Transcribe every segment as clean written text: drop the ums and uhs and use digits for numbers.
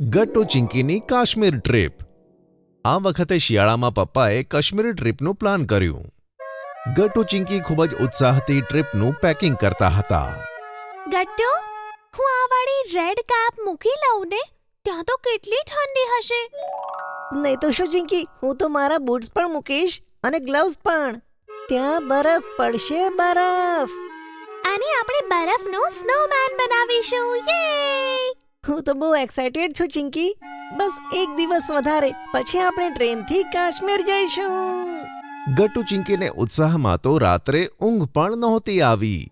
Gattu ચિંકીની Kashmir trip. આ વખતે શિયાળામાં પપ્પાએ કાશ્મીર ટ્રીપનું પ્લાન કર્યું. ગટ્ટુ ચિંકી ખૂબ જ ઉત્સાહથી ટ્રીપનું પેકિંગ કરતા હતા. ગટ્ટુ, હું આ વાળી રેડ કેપ મૂકી લઉં ને? ત્યાં તો કેટલી ઠંડી હશે. નહીં તો શું ચિંકી, હું તો મારા બૂટ્સ પણ મૂકીશ અને ગ્લવ્સ પણ. ત્યાં બરફ પડશે, બરફ. અને આપણે બરફનો સ્નોમેન બનાવીશું. યે! હું તો બહુ એક્સાઇટેડ છું ચિંકી. બસ એક દિવસ વધારે પછી આપણે ટ્રેનથી કાશ્મીર જઈશું. ગટ્ટુ ચિંકીને ઉત્સાહમાં તો રાત્રે ઊંઘ પણ નહોતી આવી.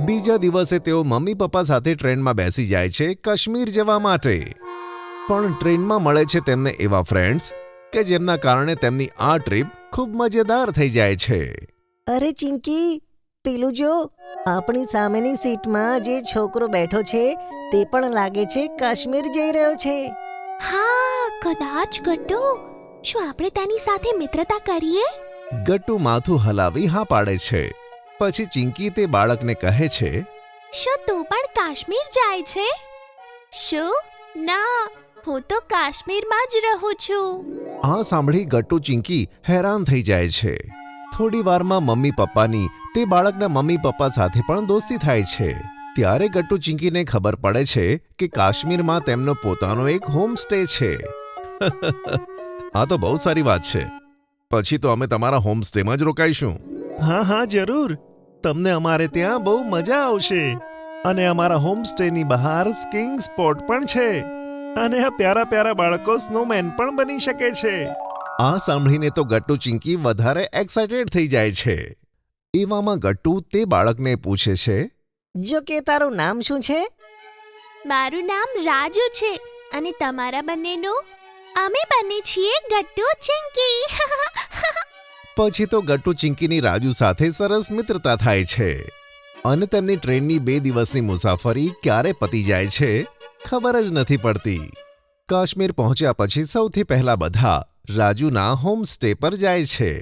બીજા દિવસે તેઓ મમ્મી પપ્પા સાથે ટ્રેનમાં બેસી જાય છે કાશ્મીર જવા માટે. પણ ટ્રેનમાં મળે છે તેમને એવા ફ્રેન્ડ્સ કે જેમના કારણે તેમની આ ટ્રીપ ખૂબ મજેદાર થઈ જાય છે. અરે ચિંકી, પેલું જો, આપણી સામેની સીટમાં જે છોકરો બેઠો છે તે પણ લાગે છે કાશ્મીર જઈ રહ્યો છે. હા, કદાચ. ગટ્ટુ, શું આપણે તેની સાથે મિત્રતા કરીએ? ગટ્ટુ માથું હલાવી હા પાડે છે. પછી ચિંકી તે બાળકને કહે છે, શું તું પણ કાશ્મીર જાય છે? શું? ના, હું તો કાશ્મીરમાં જ રહું છું. આ સાંભળી ગટ્ટુ ચિંકી હેરાન થઈ જાય છે. થોડી વારમાં મમ્મી પપ્પાની તે બાળકના મમ્મી પપ્પા સાથે પણ દોસ્તી થાય છે. ત્યારે ગટ્ટુ ચિંકીને ખબર પડે છે કે કાશ્મીરમાં તેમનો પોતાનો એક હોમ સ્ટે છે. આ તો બહુ સારી વાત છે. પછી તો અમે તમારા હોમ સ્ટેમાં જ રોકાઈશું. હા, જરૂર. તમને અમારે ત્યાં બહુ મજા આવશે. અને અમારા હોમ સ્ટેની બહાર સ્કીઇંગ સ્પોટ પણ છે. અને આ પ્યારા પ્યારા બાળકો સ્નોમેન પણ બની શકે છે. આ સાંભળીને તો ગટ્ટુ ચિંકી વધારે એક્સાઇટેડ થઈ જાય છે. એવામાં ગટ્ટુ તે બાળકને પૂછે છે, જો કે તારું નામ શું છે? મારું નામ રાજુ છે. અને તમારા બંનેનું? અમે બંને છીએ ગટ્ટુ ચિંકી. પછી તો ગટ્ટુ ચિંકીની રાજુ સાથે સરસ મિત્રતા થાય છે. અને તેમની ટ્રેનની 2 દિવસની મુસાફરી ક્યારે પતી જાય છે ખબર જ નથી પડતી. કાશ્મીર પહોંચ્યા પછી સૌથી પહેલા બધા રાજુના હોમ સ્ટે પર જાય છે.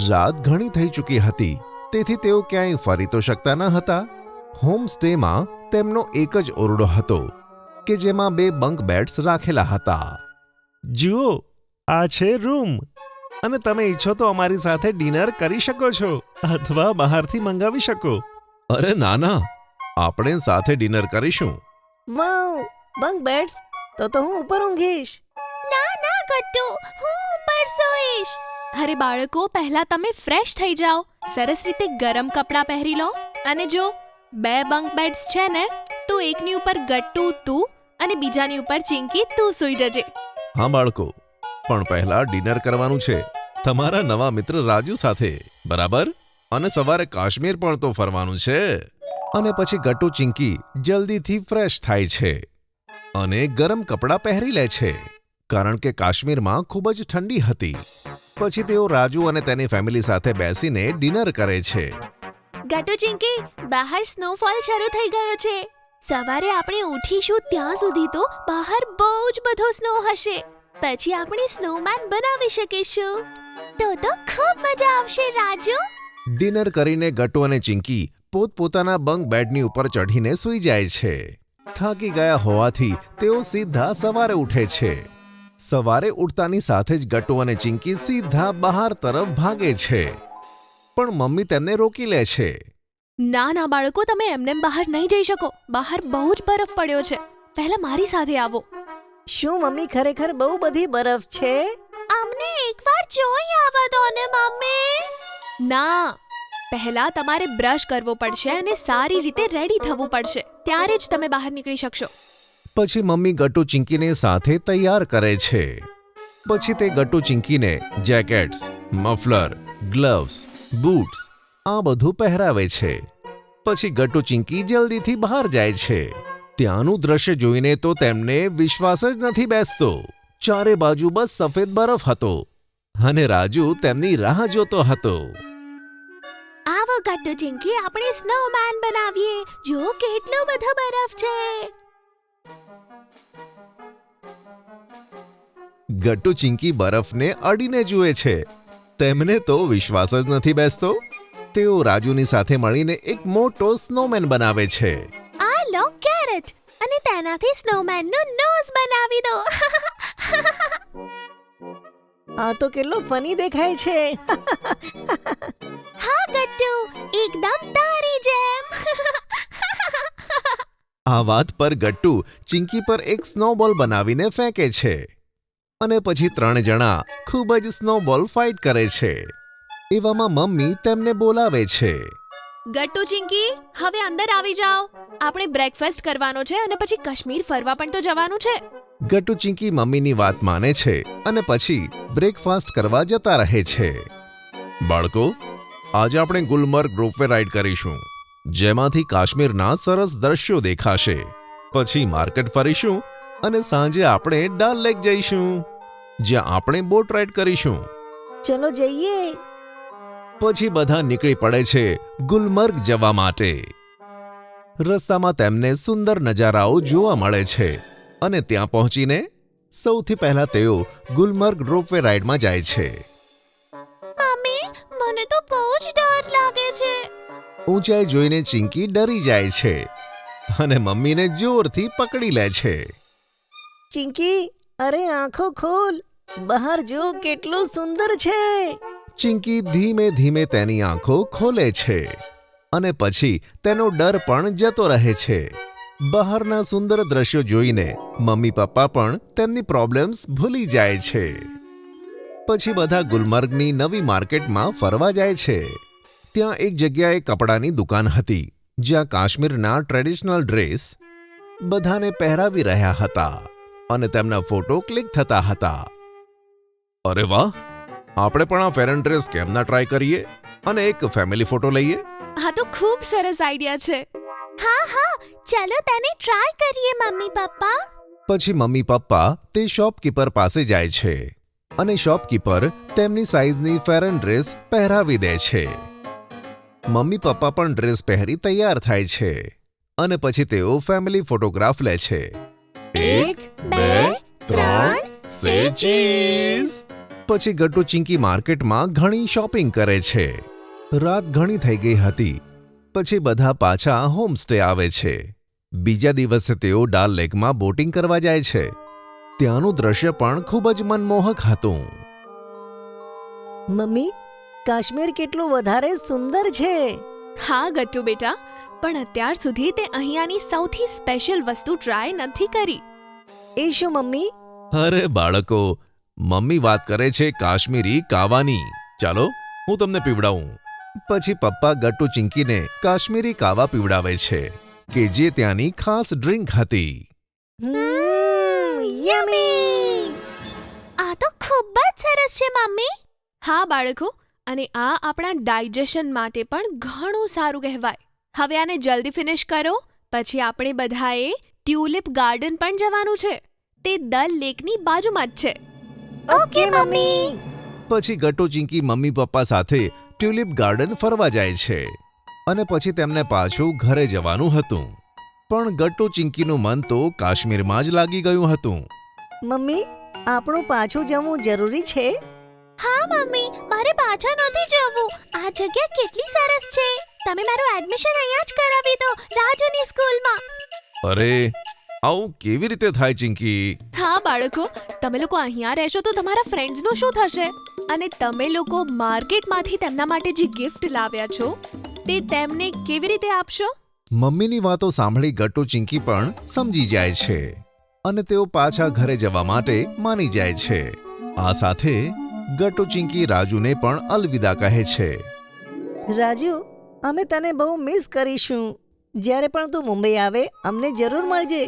રાત ઘણી થઈ ચૂકી હતી, તેથી તેઓ ક્યાંય ફરી તો શકતા ન હતા. હોમ સ્ટેમાં તેમનો એક જ ઓરડો હતો કે જેમાં 2 બંક બેડ્સ રાખેલા હતા. જુઓ, આ છે રૂમ. અને તમે ઈચ્છો તો અમારી સાથે ડિનર કરી શકો છો અથવા બહારથી મંગાવી શકો. અરે ના, આપણે સાથે ડિનર કરીશું. વાવ, બંક બેડ્સ. તો હું ઉપર ઊંઘીશ. ના ગટ્ટુ, હું ઉપર સૂઈશ. અરે બાળકો, પહેલા તમે ફ્રેશ થઈ જાઓ. સરસ રીતે ગરમ કપડાં પહેરી લો. અને જો 2 બંક બેડ્સ છે ને, તો એકની ઉપર ગટ્ટુ તું અને બીજાની ઉપર ચિંકી તું સૂઈ જજે. હા બાળકો, પણ પહેલા ડિનર કરવાનું છે તમારા નવા મિત્ર રાજુ સાથે, બરાબર? અને સવારે કાશ્મીર પણ તો ફરવાનું છે. અને પછી ગટ્ટુ ચિંકી જલ્દીથી ફ્રેશ થાય છે અને ગરમ કપડાં પહેરી લે છે, કારણ કે કાશ્મીરમાં ખૂબ જ ઠંડી હતી. પછી તેઓ રાજુ અને તેની ફેમિલી સાથે બેસીને ડિનર કરે છે. ગટ્ટુ ચિંકી, બહાર સ્નોફોલ શરૂ થઈ ગયો છે. સવારે આપણે ઉઠીશું ત્યાં સુધી તો બહાર બહુ જ બધો સ્નો હશે. પછી આપણે સ્નોમેન બનાવી શકીશું. તો ખૂબ મજા આવશે રાજુ. ડિનર કરીને ગટ્ટુ અને ચિંકી પોતપોતાના બંક બેડની ઉપર ચઢીને સૂઈ જાય છે. થાકી ગયા હોવાથી તેઓ સીધા સવારે ઉઠે છે. સવારે ઉઠતાની સાથે જ ગટ્ટુ અને ચિંકી સીધા બહાર તરફ ભાગે છે. પણ મમ્મી તેમને રોકી લે છે. ના બાળકો, તમે એમનેમ બહાર નહીં જઈ શકો. બહાર બહુ જ બરફ પડ્યો છે. પહેલા મારી સાથે આવો. શું મમ્મી, ખરેખર બહુ બધી બરફ છે? અમને એકવાર જોઈ આવવા દો ને મમ્મી. ના, પહેલા તમારે બ્રશ કરવો પડશે અને સારી રીતે રેડી થવું પડશે. ત્યારે જ તમે બહાર નીકળી શકશો. પછી મમ્મી ગટ્ટુ ચિંકીને સાથે તૈયાર કરે છે. પછી તે Gattu ચિંકીને jackets, muffler, gloves, boots આ બધું પહેરાવે છે. પછી ગટ્ટુ ચિંકી જલ્દીથી બહાર જાય છે. ત્યાંનું દ્રશ્ય જોઈને તો તેમને વિશ્વાસ જ નથી બેસતો. ચારે બાજુ બસ સફેદ બરફ હતો અને રાજુ તેમની રાહ જોતો હતો. આવો ગટ્ટુ ચિંકી, આપણે સ્નોમેન બનાવીએ. જો કેટલો બધો બરફ છે. ગટ્ટુ ચિંકી બરફને અડીને જુએ છે. તેમને તો વિશ્વાસ જ નથી બેસતો. તેઓ રાજુની સાથે મળીને એક મોટો સ્નોમેન બનાવે છે. આ લો કેરેટ, અને તેનાથી સ્નોમેનનું નોઝ બનાવી દો. આ તો કેટલો ફની દેખાય છે. હા ગટ્ટુ, એકદમ તારી જેમ. આ વાત પર ગટ્ટુ ચિંકી પર એક સ્નોબોલ બનાવીને ફેંકે છે અને પછી 3 જણા ખૂબ જ સ્નોબોલ ફાઇટ કરે છે. એવામાં મમ્મી તેમને બોલાવે છે. ગટ્ટુ ચિંકી, હવે અંદર આવી જાઓ. આપણે બ્રેકફાસ્ટ કરવાનો છે અને પછી કાશ્મીર ફરવા પણ તો જવાનું છે. ગટ્ટુ ચિંકી મમ્મીની વાત માને છે અને પછી બ્રેકફાસ્ટ કરવા જતા રહે છે. બાળકો, આજે આપણે ગુલમર્ગ રોપવે રાઈડ કરીશું, જેમાંથી કાશ્મીરના સરસ દ્રશ્યો દેખાશે. પછી માર્કેટ ફરીશું અને સાંજે આપણે ડલ લેક જઈશું, જ્યાં આપણે બોટ રાઈડ કરીશું. ચલો જઈએ. પછી બધા નીકળી પડે છે ગુલમર્ગ જવા માટે. રસ્તામાં તેમને સુંદર નજારાઓ જોવા મળે છે અને ત્યાં પહોંચીને સૌથી પહેલા તેઓ ગુલમર્ગ રોપવે રાઈડમાં જાય છે. મમ્મી, મને તો બહુ જ ડર લાગે છે. ઊંચાઈ જોઈને ચિંકી ડરી જાય છે અને મમ્મીને જોરથી પકડી લે છે. ચિંકી, અરે આંખો ખોલ, બહાર જો કેટલું સુંદર છે. ચિંકી ધીમે ધીમે તેની આંખો ખોલે છે અને પછી તેનો ડર પણ જતો રહે છે. બહારના સુંદર દ્રશ્યો જોઈને મમ્મી પપ્પા પણ તેમની પ્રોબ્લેમ્સ ભૂલી જાય છે. પછી બધા ગુલમર્ગની નવી માર્કેટમાં ફરવા જાય છે. ત્યાં એક જગ્યાએ કપડાની દુકાન હતી, જ્યાં કાશ્મીરના ટ્રેડિશનલ ડ્રેસ બધાને પહેરાવી રહ્યા હતા અને તેમના ફોટો ક્લિક થતા હતા. અરે વાહ, આપણે પણ આ ફેરન ડ્રેસ કેમ ના ટ્રાય કરીએ અને એક ફેમિલી ફોટો લઈએ? હા તો ખૂબ સરસ આઈડિયા છે. હા હા, ચલો તેને ટ્રાય કરીએ મમ્મી પપ્પા. પછી મમ્મી પપ્પા તે શોપકીપર પાસે જાય છે અને શોપકીપર તેમની સાઈઝની ફેરન ડ્રેસ પહેરાવી દે છે. મમ્મી પપ્પા પણ ડ્રેસ પહેરી તૈયાર થાય છે અને પછી તેઓ ફેમિલી ફોટોગ્રાફ લે છે. 1 2 3 સે ચીઝ. પછી ગટ્ટુ ચિંકી માર્કેટમાં ઘણી શોપિંગ કરે છે. રાત ઘણી થઈ ગઈ હતી. પછી બધા પાછા હોમસ્ટે આવે છે. બીજા દિવસે તેઓ ડલ લેકમાં બોટિંગ કરવા જાય છે. ત્યાંનું દ્રશ્ય પણ ખૂબ જ મનમોહક હતું. મમ્મી, કાશ્મીર કેટલું વધારે સુંદર છે. હા ગટ્ટુ બેટા, પણ અત્યાર સુધી તે અહીંયાની સૌથી સ્પેશિયલ વસ્તુ ટ્રાય નથી કરી. એ શું મમ્મી? અરે બાળકો, મમ્મી વાત કરે છે કાશ્મીરી કાવાની. ચાલો હું તમને પીવડાવું. પછી પપ્પા ગટ્ટુ ચિંકીને કાશ્મીરી કાવા પીવડાવે છે, કે જે ત્યાંની ખાસ ડ્રિંક હતી. યમી! આ તો ખૂબ જ સરસ છે મમ્મી. હા બાળકો, અને આ આપણા ડાયજેશન માટે પણ ઘણું સારું કહેવાય. હવે આને જલ્દી ફિનિશ કરો, પછી આપણે બધાએ ટ્યુલિપ ગાર્ડન પણ જવાનું છે. તે ડલ લેકની બાજુમાં જ છે. Okay mummy. પછી ગટ્ટુ ચિંકી મમ્મી પપ્પા સાથે ટ્યુલિપ ગાર્ડન ફરવા જાય છે અને પછી તેમને પાછું ઘરે જવાનું હતું. પણ ગટ્ટુ ચિંકીનું મન તો કાશ્મીરમાં જ લાગી ગયું હતું. મમ્મી, આપણું પાછું જવું જરૂરી છે. હા મમ્મી, મારે પાછા નથી જવું. આ જગ્યા કેટલી સરસ છે. તમે મારું એડમિશન અહીંયા જ કરાવી દો, રાજુની સ્કૂલમાં. અરે, આવું કેવી રીતે થાય ચિંકી? હા બાળકો, તમે લોકો અહીંયા રહેશો તો તમારા ફ્રેન્ડ્સનું શું થશે? અને તમે લોકો માર્કેટમાંથી તેમના માટે જે ગિફ્ટ લાવ્યા છો તે તેમને કેવી રીતે આપશો? મમ્મીની વાતો સાંભળી ગટ્ટુ ચિંકી પણ સમજી જાય છે અને તેઓ પાછા ઘરે જવા માટે માની જાય છે. આ સાથે ગટ્ટુ ચિંકી રાજુને પણ અલવિદા કહે છે. રાજુ, અમે તને બહુ મિસ કરીશું. જ્યારે પણ તું મુંબઈ આવે અમને જરૂર મળજે.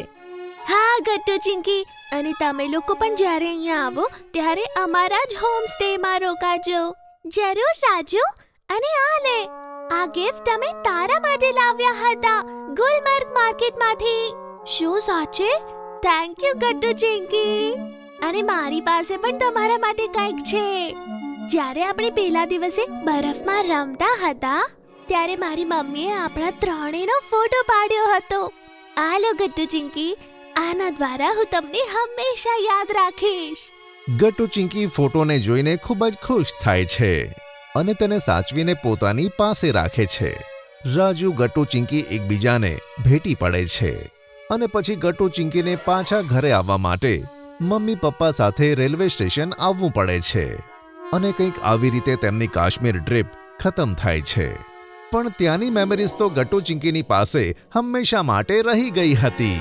હા ગટ્ટુ ચિંકી, અને તમે લોકો પણ જ્યારે અહીંયા આવો ત્યારે અમારા જ હોમસ્ટેમાં રોકાજો. જરૂર રાજુ. અને આ લે, આ ગિફ્ટ અમે તારા માટે લાવ્યા હતા ગુલમર્ગ માર્કેટમાંથી. શું સાચે? Thank you Gattu Chinki. અને મારી પાસે પણ તમારા માટે કંઈક છે. જ્યારે આપણે પહેલા દિવસે બરફમાં રમતા હતા ત્યારે મારી મમ્મીએ આપણા ત્રણેયનો ફોટો પાડ્યો હતો. આ લો ગટ્ટુ ચિંકી, આના દ્વારા હું તમને હંમેશા યાદ રાખીશ. ગટ્ટુ ચિંકી ફોટોને જોઈને ખૂબ જ ખુશ થાય છે અને તેને સાચવીને પોતાની પાસે રાખે છે. રાજુ ગટ્ટુ ચિંકી એકબીજાને ભેટી પડે છે અને પછી ગટ્ટુ ચિંકીને પાછા ઘરે આવવા માટે મમ્મી પપ્પા સાથે રેલવે સ્ટેશન આવવું પડે છે. અને કંઈક આવી રીતે તેમની કાશ્મીર ટ્રીપ ખતમ થાય છે. પણ ત્યાંની મેમરીઝ તો ગટ્ટુ ચિંકીની પાસે હંમેશા માટે રહી ગઈ હતી.